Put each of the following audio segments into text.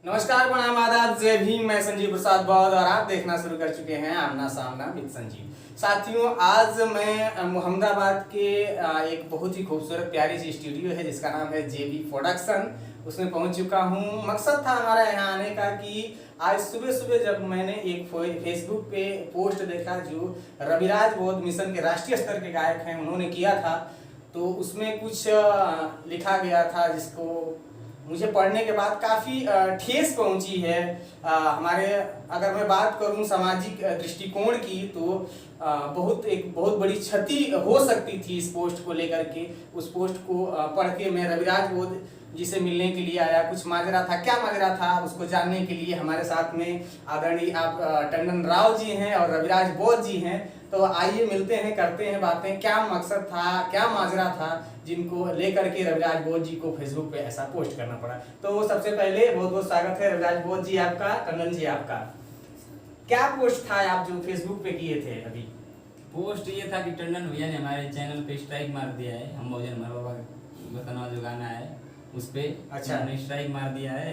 नमस्कार, प्रणाम, आदाब, जय भीम। मैं संजीव प्रसाद बौद्ध और आप देखना शुरू कर चुके हैं आमना सामना विद संजीव। साथियों, आज मैं मोहम्मदाबाद के एक बहुत ही खूबसूरत प्यारी सी स्टूडियो है जिसका नाम है जेबी प्रोडक्शन, उसमें पहुंच चुका हूं। मकसद था हमारा यहाँ आने का कि आज सुबह सुबह जब मैंने एक फेसबुक पे पोस्ट देखा जो रविराज बौद्ध मिशन के राष्ट्रीय स्तर के गायक हैं उन्होंने किया था, तो उसमें कुछ लिखा गया था जिसको मुझे पढ़ने के बाद काफ़ी ठेस पहुंची है। हमारे अगर मैं बात करूं सामाजिक दृष्टिकोण की तो एक बहुत बड़ी क्षति हो सकती थी इस पोस्ट को लेकर के। उस पोस्ट को पढ़ के मैं रविराज बौद्ध जी से मिलने के लिए आया। कुछ माजरा था, क्या माजरा था उसको जानने के लिए हमारे साथ में आदरणीय आप टंडन राव जी हैं और रविराज बौद्ध जी हैं। तो आइए मिलते हैं, करते हैं बातें, क्या मकसद था, क्या माजरा था जिनको लेकर के रविराज बौद्ध जी को फेसबुक पे ऐसा पोस्ट करना पड़ा। तो सबसे पहले बहुत बहुत स्वागत है रविराज बौद्ध जी आपका, टंडन जी आपका। क्या पोस्ट था आप जो फेसबुक पे किए थे अभी? पोस्ट ये था कि टंडन भैया ने हमारे चैनल पे स्ट्राइक मार दिया है। हम बहुजन मरवा बतनवा जो गाना है उस पे अच्छा, स्ट्राइक मार दिया है।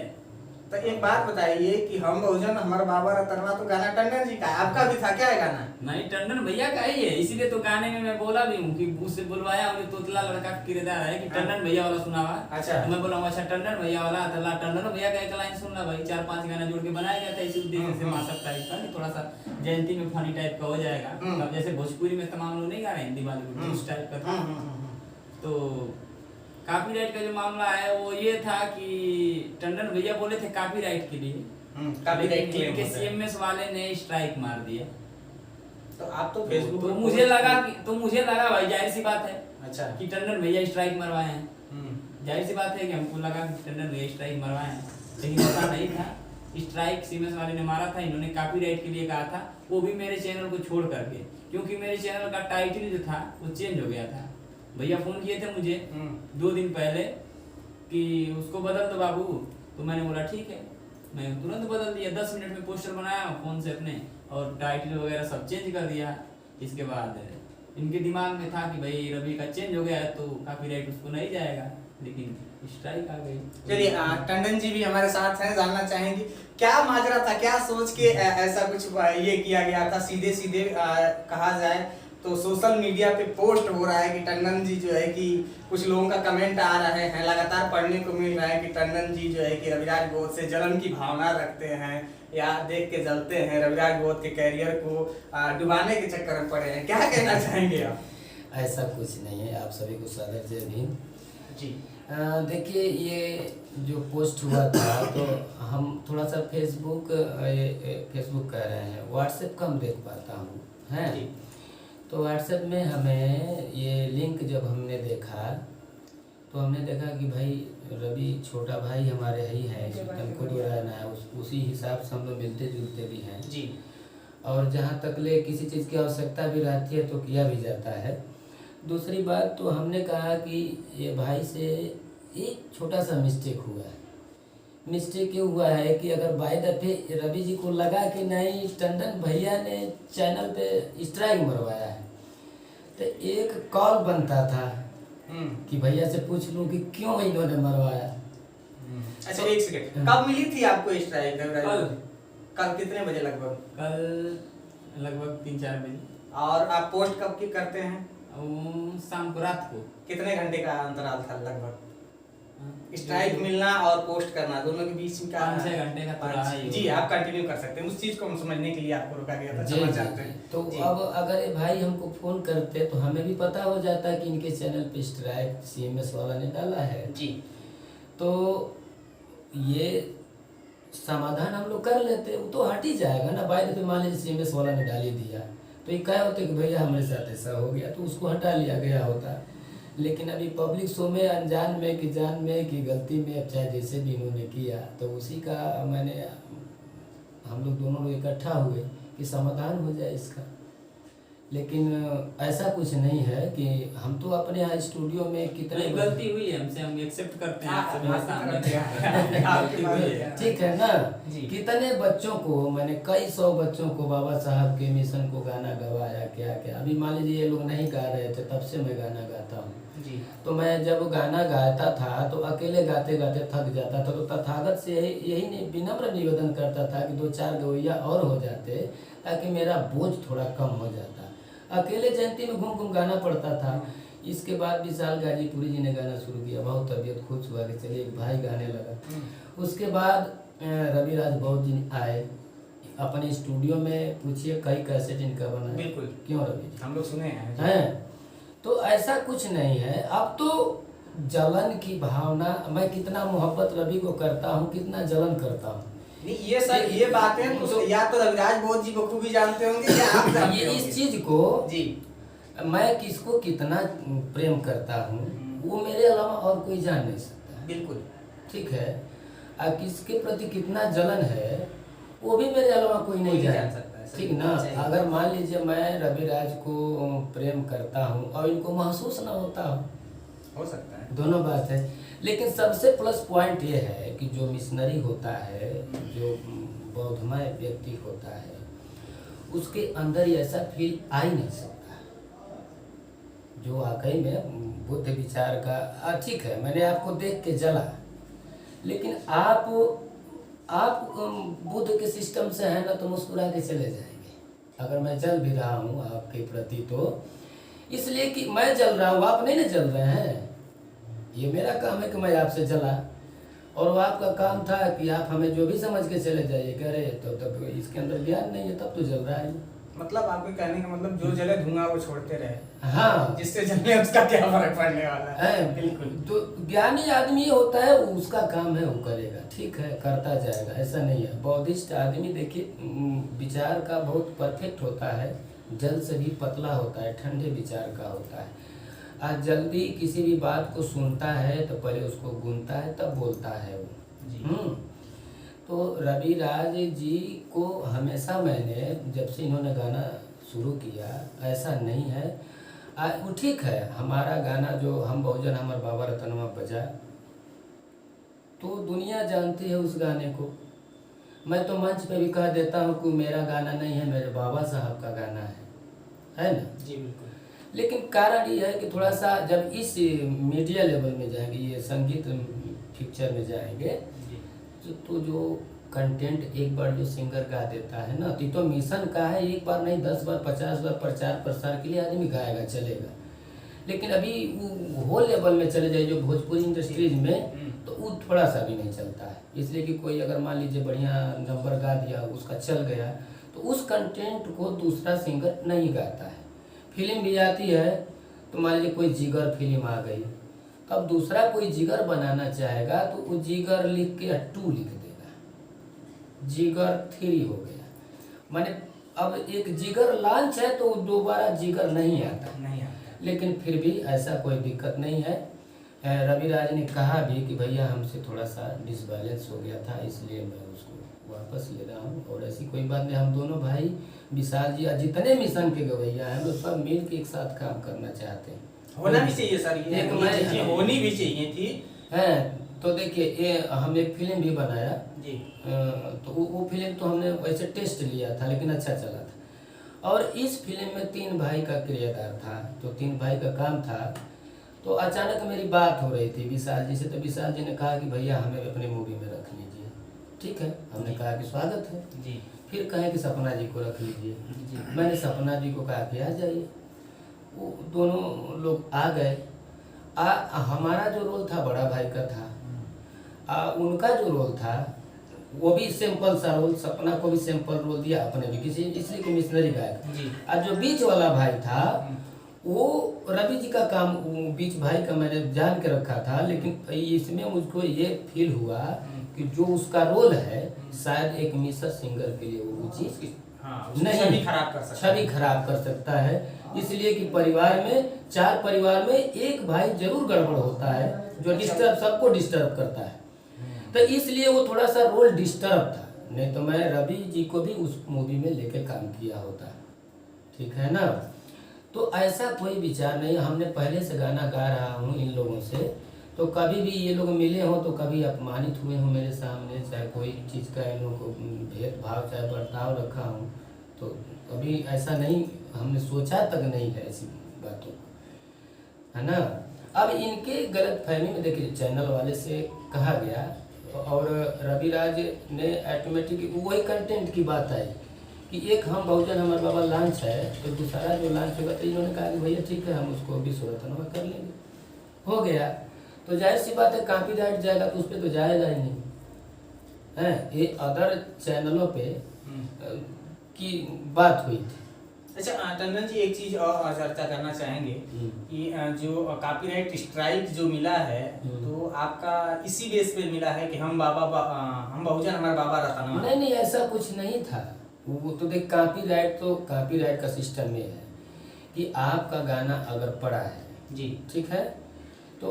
तो एक बात बताइए कि हम बहुजन हमारा बाबा रतनवा तो गाना टंडन जी का है, आपका भी था क्या है गाना? नहीं, टंडन भैया का ही है, इसीलिए तो गाने में मैं बोला भी हूँ कि उससे बुलवाया हूँ। तोतला लड़का का किरदार है कि टंडन भैया वाला सुना हुआ। अच्छा, तो मैं बोला अच्छा टंडन भैया वाला तला टंडन भैया का एक लाइन सुनना भाई, 4-5 गाना जोड़ के बनाया गया था इसी उद्देश्य से, मासक टाइप का, थोड़ा सा जयंती में फनी टाइप का हो जाएगा। अब जैसे भोजपुरी में तमाम लोग नहीं गा रहे हिंदी वाले, उस टाइप का था। तो कॉपीराइट का जो मामला है वो ये था कि टंडन भैया बोले थे कॉपीराइट के लिए, कॉपीराइट क्लेम के सीएमएस वाले ने स्ट्राइक मार दिया। तो आप तो फेसबुक तो मुझे लगा भाई जाहिर सी बात है अच्छा कि टंडन भैया स्ट्राइक मरवाए हैं। जाहिर सी बात है कि हमको लगा कि टंडन भैया स्ट्राइक मरवाए हैं, लेकिन ऐसा नहीं था। स्ट्राइक सीएमएस वाले ने मारा था, इन्होंने कॉपीराइट के लिए कहा था, वो भी मेरे चैनल को छोड़ करके, क्योंकि मेरे चैनल का टाइटल जो था वो चेंज हो गया था। भैया फोन किए थे मुझे 2 दिन पहले कि उसको बदल दो बाबू, तो मैंने बोला ठीक है, मैं तुरंत बदल दिया। 10 मिनट में पोस्टर बनाया फोन से अपने और टाइटल वगैरह सब चेंज कर दिया। इसके बाद इनके दिमाग में था कि भाई रवि का चेंज हो गया है तो कॉपीराइट उसको नहीं जाएगा, लेकिन स्ट्राइक आ गई। चलिए, टंडन जी भी हमारे साथ हैं, जानना चाहेंगे क्या माजरा था, क्या सोच के ऐसा कुछ ये किया गया था। सीधे सीधे कहा जाए तो सोशल मीडिया पे पोस्ट हो रहा है कि टंडन जी जो है कि कुछ लोगों का कमेंट आ रहे हैं, लगातार पढ़ने को मिल रहा है कि टंडन जी जो है कि रविराज बौद्ध से जलन की भावना रखते हैं या देख के जलते हैं, रविराज बौद्ध के कैरियर को डुबाने के चक्कर में पड़े हैं। क्या कहना चाहेंगे आप? ऐसा कुछ नहीं है। आप सभी को सादर जय भीम जी। देखिए, ये जो पोस्ट हुआ था तो हम थोड़ा सा फेसबुक कह रहे हैं, व्हाट्सएप कम देख पाता हूँ हैं। तो व्हाट्सएप में हमें ये लिंक जब हमने देखा तो हमने देखा कि भाई रवि छोटा भाई हमारे ही है, तनको जो रहना है उसी हिसाब से हम लोग मिलते जुलते भी हैं जी। और जहाँ तक ले किसी चीज़ की आवश्यकता भी रहती है तो किया भी जाता है। दूसरी बात तो हमने कहा कि ये भाई से एक छोटा सा मिस्टेक हुआ है। मिस्टेक ये हुआ है कि अगर बाय दफे रवि जी को लगा कि नहीं टंडन भैया ने चैनल पे स्ट्राइक मरवाया है तो एक कॉल बनता था कि भैया से पूछ लूं कि क्यों इन्होंने मरवाया। अच्छा, एक सेकंड, कब मिली थी आपको स्ट्राइक? कल कितने बजे लगभग? कल लगभग 3-4 बजे। और आप पोस्ट कब की करते हैं? शाम को, रात को। कितने घंटे का अंतराल था लगभग? स्ट्राइक मिलना और पोस्ट करना दोनों के बीच में 5-6 घंटे का थोड़ा है। जी, आप कंटिन्यू कर सकते हैं, उस चीज को हम समझने के लिए आपको रोका गया था, समझ जाते हैं। तो अब अगर ये भाई हमको फोन करते तो हमें भी पता हो जाता कि इनके चैनल पे स्ट्राइक सीएमएस वाला ने डाला है जी, तो ये समाधान हम लोग कर लेते, वो तो हट ही जाएगा ना। बाय दफे मान लीजिए सीएमएस वाला ने डाल ही दिया तो ये क्या होता कि भैया हमारे साथ ऐसा हो गया तो उसको हटा लिया गया होता। लेकिन अभी पब्लिक शो में अनजान में कि जान में कि गलती में, अब चाहे जैसे भी इन्होंने किया तो उसी का हम लोग दोनों लोग इकट्ठा हुए कि समाधान हो जाए इसका। लेकिन ऐसा कुछ नहीं है कि हम तो अपने यहाँ स्टूडियो में कितने गलती हुई है हमसे, हम एक्सेप्ट करते हैं ठीक है ना। कितने बच्चों को मैंने कई 100 बच्चों को बाबा साहब के मिशन को गाना गवाया, क्या क्या। अभी मान लीजिए ये लोग नहीं गा रहे थे तब से मैं गाना गाता हूँ। जी। तो मैं जब गाना गाता था तो अकेले गाते गाते थक जाता था, तो तथागत से यही विनम्र निवेदन करता था कि 2-4 गवैया और हो जाते ताकि मेरा बोझ थोड़ा कम हो जाता। अकेले जयंती में घूम घूम गाना पड़ता था। इसके बाद विशाल गाजीपुरी जी ने गाना शुरू किया, बहुत तबीयत खुश हुआ कि चलिए एक भाई गाने लगा। उसके बाद रविराज बहुत दिन आए अपने स्टूडियो में, पूछिए कई कैसेट इनका बना है। बिल्कुल। क्यों रवि जी? हम लोग सुने हैं। हैं तो ऐसा कुछ नहीं है। अब तो जलन की भावना, मैं कितना मोहब्बत रवि को करता हूँ, कितना जलन करता हूँ। नहीं ये सर ये बातें तो या तो रविराज बोध जी बखूबी जानते होंगे या आप जानते ये होंगे। इस चीज को जी मैं किसको कितना प्रेम करता हूँ वो मेरे अलावा और कोई जान नहीं सकता। बिल्कुल। ठीक है। और किसके प्रति कितना जलन है वो भी मेरे अलावा कोई नहीं जान सकता है। ठीक ना। अगर मान लीजिए मैं रविराज को प्रेम करता हूँ और इनको महसूस ना होता हो सकता है, दोनों बात है। लेकिन सबसे प्लस पॉइंट ये है कि जो मिशनरी होता है, जो बौद्धमय व्यक्ति होता है, उसके अंदर ये ऐसा फील आ ही नहीं सकता जो वाकई में बुद्ध विचार का। ठीक है, मैंने आपको देख के जला, लेकिन आप बुद्ध के सिस्टम से है ना तो मुस्कुरा के चले जाएंगे। अगर मैं जल भी रहा हूँ आपके प्रति तो इसलिए कि मैं जल रहा हूँ, आप नहीं ना जल रहे हैं। ये मेरा काम है कि मैं आपसे जला, और वो आपका काम था कि आप हमें जो भी समझ के चले जाइए। कह रहे तो तब इसके अंदर ज्ञान नहीं है, तब तो जल रहा है। मतलब आपके कहने का मतलब जो जले धुआं वो छोड़ते रहे। हाँ, जिससे जलने उसका क्या फर्क पड़ने वाला है। बिल्कुल। तो ज्ञानी आदमी ये होता है, उसका काम है वो करेगा, ठीक है, करता जाएगा, ऐसा नहीं है। बौद्धिस्ट आदमी देखिए विचार का बहुत परफेक्ट होता है, जल से भी पतला होता है, ठंडे विचार का होता है। आज जल्दी किसी भी बात को सुनता है तो पहले उसको गुनता है तब बोलता है वो। तो रविराज जी को हमेशा मैंने, जब से इन्होंने गाना शुरू किया, ऐसा नहीं है। वो ठीक है, हमारा गाना जो हम बहुजन हमारे बाबा रतनवा बजा तो दुनिया जानती है उस गाने को। मैं तो मंच पे भी कह देता हूँ कि मेरा गाना नहीं है, मेरे बाबा साहब का गाना है ना। जी बिल्कुल। लेकिन कारण ये है कि थोड़ा सा जब इस मीडिया लेवल में जाएंगे, ये संगीत पिक्चर में जाएंगे, तो जो कंटेंट एक बार जो सिंगर गा देता है ना, तो मिशन का है, एक बार नहीं 10 बार 50 बार प्रचार प्रसार के लिए आदमी गाएगा, चलेगा। लेकिन अभी वो होल लेवल में चले जाए जो भोजपुरी इंडस्ट्रीज में, तो वो थोड़ा सा भी नहीं चलता है। इसलिए कि कोई अगर मान लीजिए बढ़िया नंबर गा दिया, उसका चल गया, तो उस कंटेंट को दूसरा सिंगर नहीं गाता है। फिल्म भी आती है तो मान लीजिए कोई जिगर फिल्म आ गई, अब दूसरा कोई जिगर बनाना चाहेगा तो वो जिगर लिख के 2 लिख देगा, जिगर 3 हो गया। माने अब एक जिगर लॉन्च है तो दोबारा जिगर नहीं आता। लेकिन फिर भी ऐसा कोई दिक्कत नहीं है। रविराज ने कहा भी कि भैया हमसे थोड़ा सा डिसबैलेंस हो गया था, इसलिए मैं उसको वापस ले रहा हूँ। और ऐसी कोई बात नहीं, हम दोनों भाई विशाल जी जितने मिशन के गवैया हैं वो सब मिल के एक साथ काम करना चाहते हैं। होना भी चाहिए सर, ये चीजें होनी भी चाहिए थी। है तो देखिए, ये हम एक फिल्म भी बनाया जी। तो वो फिल्म तो हमने वैसे टेस्ट लिया था, लेकिन अच्छा चला था। और इस फिल्म में 3 भाई का किरदार था, तो 3 भाई का काम था। तो अचानक मेरी बात हो रही थी विशाल जी से, तो विशाल जी ने कहा कि भैया हमें अपनी मूवी में रख लीजिए। ठीक है, हमने कहा कि स्वागत है जी। फिर कहे कि सपना जी को रख लीजिए। मैंने सपना जी को कहा कि आ जाइए। वो दोनों लोग आ गए। हमारा जो रोल था बड़ा भाई का था, उनका जो रोल था वो भी सिंपल सा रोल, सपना को भी सिंपल रोल दिया, अपने भी किसी इसलिए कि मिशनरी गायक। और जो बीच वाला भाई था वो रवि जी का काम, बीच भाई का मैंने जान के रखा था, लेकिन इसमें मुझको ये फील हुआ कि जो उसका रोल है शायद एक मिसर सिंगर के लिए वो चीज नहीं, छवि खराब कर सकता है। इसलिए कि परिवार में 4 परिवार में एक भाई जरूर गड़बड़ होता है जो डिस्टर्ब, सबको डिस्टर्ब करता है। तो इसलिए वो थोड़ा सा रोल डिस्टर्ब था, नहीं तो मैं रवि जी को भी उस मूवी में लेके काम किया होता। ठीक है ना। तो ऐसा कोई विचार नहीं, हमने पहले से गाना गा रहा हूँ इन लोगों से, तो कभी भी ये लोग मिले हों तो कभी अपमानित हुए हों मेरे सामने, चाहे कोई चीज़ का इन लोगों को भेदभाव चाहे बर्ताव रखा हूँ, तो कभी ऐसा नहीं, हमने सोचा तक नहीं है ऐसी बातों को, है ना। अब इनके गलत फहमी में देखिए चैनल वाले से कहा गया और रविराज ने ऑटोमेटिक वही कंटेंट की बात आई कि एक हम बहुजन हमारे बाबा लॉन्च है, तो दूसरा जो लॉन्च होगा तो इन्होंने कहा कि भैया ठीक है हम उसको भी सूरतनवा कर लेंगे, हो गया। तो जाहिर सी बात है कॉपीराइट जाएगा तो उस पर तो जाएगा ही नहीं है। ये अदर चैनलों पे की बात हुई थी। अच्छा टंडन जी, एक चीज और चर्चा करना चाहेंगे कि जो कॉपीराइट स्ट्राइक जो मिला है तो आपका इसी बेस पे मिला है कि हम बहुजन हमारे बाबा रतनवा? नहीं, ऐसा कुछ नहीं था। वो तो देख कॉपीराइट का सिस्टम ये है कि आपका गाना अगर पड़ा है जी, ठीक है, तो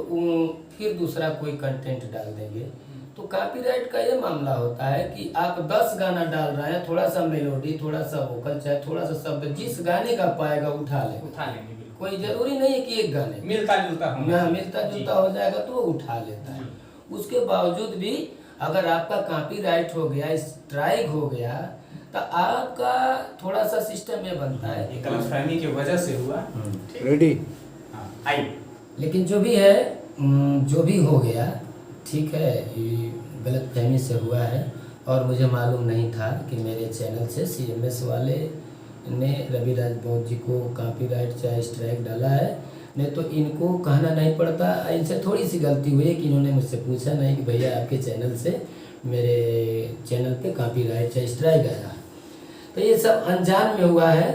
फिर दूसरा कोई कंटेंट डाल देंगे तो कॉपीराइट का ये मामला होता है कि आप 10 गाना डाल रहे हैं, थोड़ा सा मेलोडी, थोड़ा सा वोकल, चाहे थोड़ा सा शब्द, जिस गाने का पाएगा उठा लेंगे। कोई जरूरी नहीं है कि एक गाने मिलता जुलता हो जाएगा तो वो उठा लेता है। उसके बावजूद भी अगर आपका कॉपीराइट हो गया, स्ट्राइक हो गया, तो आपका थोड़ा सा सिस्टम ये बनता है एक गलतफहमी की वजह से हुआ। रेडी आइए, लेकिन जो भी है, जो भी हो गया ठीक है, ये गलतफहमी से हुआ है और मुझे मालूम नहीं था कि मेरे चैनल से CMS वाले ने रविराज बौद्ध जी को कॉपीराइट चाहे स्ट्राइक डाला है। नहीं तो इनको कहना नहीं पड़ता। इनसे थोड़ी सी गलती हुई है कि इन्होंने मुझसे पूछा नहीं कि भैया आपके चैनल से मेरे चैनल पे कॉपीराइट चाहे स्ट्राइक आया। तो ये सब अनजान में हुआ है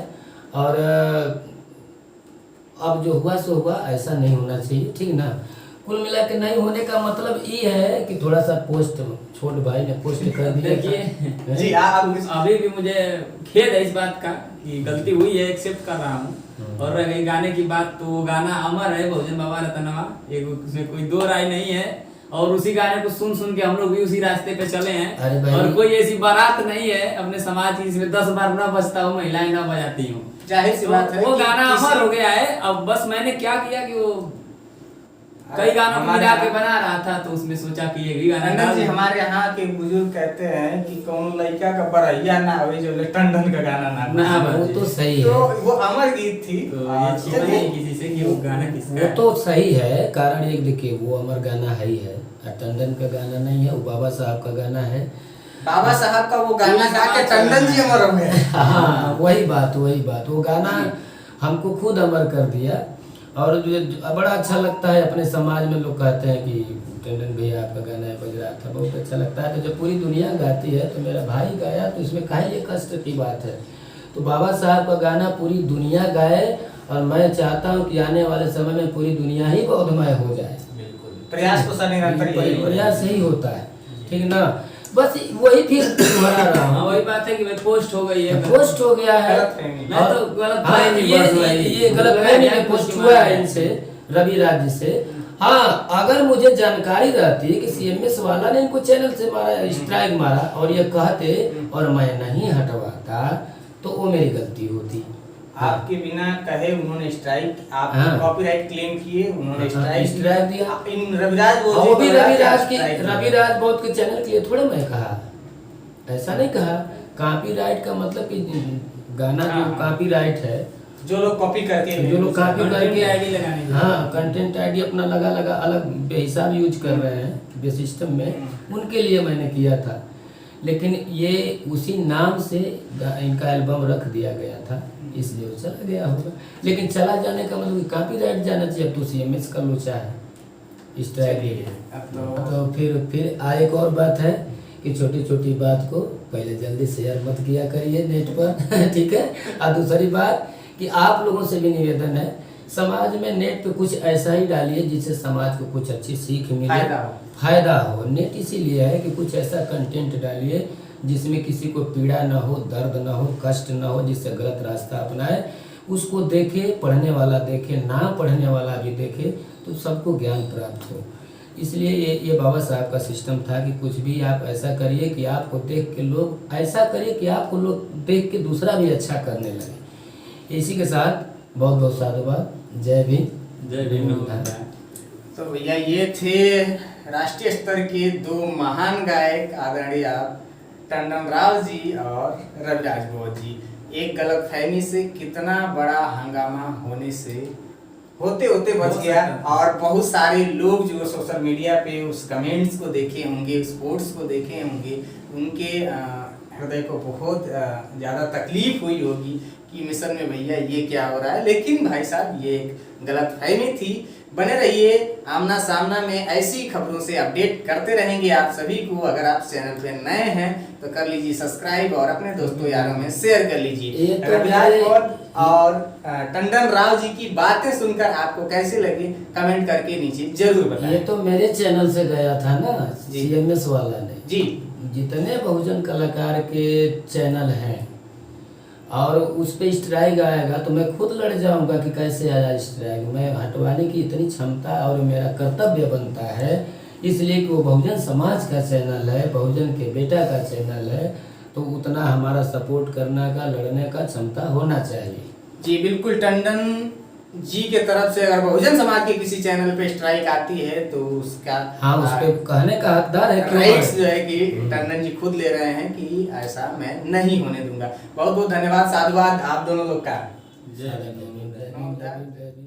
और अब जो हुआ सो हुआ, ऐसा नहीं होना चाहिए, ठीक ना। कुल मिला के नहीं होने का मतलब ये है कि थोड़ा सा पोस्ट छोट भाई ने पोस्ट कर दिया। देखिए जी, अभी भी मुझे खेद है इस बात का कि गलती हुई है, एक्सेप्ट कर रहा हूँ। और रह गई गाने की बात, तो वो गाना अमर है, बहुजन बाबा रतनवा, एक उसमें कोई दो राय नहीं है। और उसी गाने को सुन के हम लोग भी उसी रास्ते पे चले हैं। और कोई ऐसी बारात नहीं है अपने समाज की जिसमें 10 बार ना बजता हूँ, महिलाएं ना बजाती हूँ। जाहिर सी बात है वो गाना अमर हो गया है। अब बस मैंने क्या किया कि वो कई गानों को मिला के बना रहा था, तो उसमें सोचा कि ये भी गाना टंडन जी, हमारे यहाँ के बुजुर्ग कहते हैं कि कौन लड़का का बरैया ना हो जो टंडन का गाना ना वो तो सही है, तो वो अमर गीत थी। तो ये चीज नहीं किसी से कि वो गाना किसका वो है। तो सही है। कारण एक देखिए, वो अमर गाना है ही है, टंडन का गाना नहीं है, वो बाबा साहब का गाना है। बाबा साहब का वो गाना गा के टंडन जी अमर हो गए। हाँ, वही बात वो गाना हमको खुद अमर कर दिया। और जो बड़ा अच्छा लगता है, अपने समाज में लोग कहते हैं कि टंडन भैया आपका गाना बज रहा था, बहुत अच्छा लगता है। तो जब पूरी दुनिया गाती है तो मेरा भाई गाया, तो इसमें काहे ये कष्ट की बात है। तो बाबा साहब का गाना पूरी दुनिया गाए और मैं चाहता हूँ कि आने वाले समय में पूरी दुनिया ही बौद्धमय हो जाए। प्रयास तो निरंतर प्रयास यही होता है, ठीक ना। बस वही फिर दोहरा रहा हूँ। वही बात है कि भाई पोस्ट हो गई है, पोस्ट हो गया है। मैं तो गलत हाँ, ये गलतफहमी में पोस्ट हुआ है इनसे, रविराज जी से। हाँ, अगर मुझे जानकारी रहती कि CMS वाला ने इनको चैनल से मारा, स्ट्राइक मारा और ये कहते और मैं नहीं हटवाता, तो वो मेरी गलती होती। आपके बिना कहे उन्होंने स्ट्राइक, आप हाँ। कॉपीराइट क्लेम किए, उन्होंने स्ट्राइक दिया। इन रविराज वो भी रविराज बौद्ध के चैनल के लिए थोड़े मैं कहा, ऐसा नहीं कहा। कॉपीराइट का मतलब कि गाना जो कॉपीराइट है, जो लोग कॉपी करके आईडी लगाने, हाँ, कंटेंट आईडी अपना लगा अलग बेहिसाब यूज कर रहे हैं बे सिस्टम में, उनके लिए मैंने किया था। लेकिन ये उसी नाम से इनका एल्बम रख दिया गया था, इसलिए वो चला गया होगा। लेकिन चला जाने का मतलब कॉपीराइट जाना चाहिए। अब तो CMS का लोचा है स्ट्राइक। तो फिर एक और बात है कि छोटी छोटी बात को पहले जल्दी शेयर मत किया करिए नेट पर ठीक है। और दूसरी बात कि आप लोगों से भी निवेदन है, समाज में नेट पे कुछ ऐसा ही डालिए जिससे समाज को कुछ अच्छी सीख मिले, फायदा हो। नेट इसीलिए है कि कुछ ऐसा कंटेंट डालिए जिसमें किसी को पीड़ा ना हो, दर्द ना हो, कष्ट ना हो, जिससे गलत रास्ता अपनाए। उसको देखे, पढ़ने वाला देखे, ना पढ़ने वाला भी देखे, तो सबको ज्ञान प्राप्त हो। इसलिए ये बाबा साहब का सिस्टम था कि कुछ भी आप ऐसा करिए कि आपको देख के लोग, ऐसा करिए कि आपको लोग देख के दूसरा भी अच्छा करने लगे। इसी के साथ बहुत बहुत साधुवाद। जय भीम। तो भैया ये थे राष्ट्रीय स्तर के दो महान गायक आदरणीय टंडन राव जी और रविराज बौद्ध जी। एक गलतफहमी से कितना बड़ा हंगामा होने से होते होते बच हो गया। सकता है। और बहुत सारे लोग जो सोशल मीडिया पे उस कमेंट्स को देखे होंगे, उस पोस्ट को देखे होंगे, उनके हृदय को बहुत ज़्यादा तकलीफ हुई होगी कि मिशन में भैया ये क्या हो रहा है। लेकिन भाई साहब ये एक गलतफहमी थी। बने रहिए आमना सामना में, ऐसी खबरों से अपडेट करते रहेंगे आप सभी को। अगर आप चैनल पे नए हैं तो कर लीजिए सब्सक्राइब और अपने दोस्तों यारों में शेयर कर लीजिए। ये तो रविराज मेरे- कौर और टंडन राव जी की बातें सुनकर आपको कैसे लगे कमेंट करके नीचे जरूर ये बताएं। तो मेरे चैनल से गया था ना, जी। CMS वाला ने। जी जितने बहुजन कलाकार के चैनल हैं और उस पे स्ट्राइक आएगा तो मैं खुद लड़ जाऊंगा कि कैसे आया स्ट्राइक। मैं हटवाने की इतनी क्षमता और मेरा कर्तव्य बनता है, इसलिए कि वो बहुजन समाज का चैनल है, बहुजन के बेटा का चैनल है, तो उतना हमारा सपोर्ट करने का, लड़ने का क्षमता होना चाहिए। जी बिल्कुल, टंडन जी के तरफ से अगर बहुजन समाज के किसी चैनल पे स्ट्राइक आती है तो उसका हाँ, उस पे कहने का हकदार है, क्यों राइट्स है? जो है कि टंडन जी खुद ले रहे हैं कि ऐसा मैं नहीं होने दूंगा। बहुत बहुत धन्यवाद, साधुवाद आप दोनों लोग का। जय भीम, जय भीम, जय भीम, जय भीम।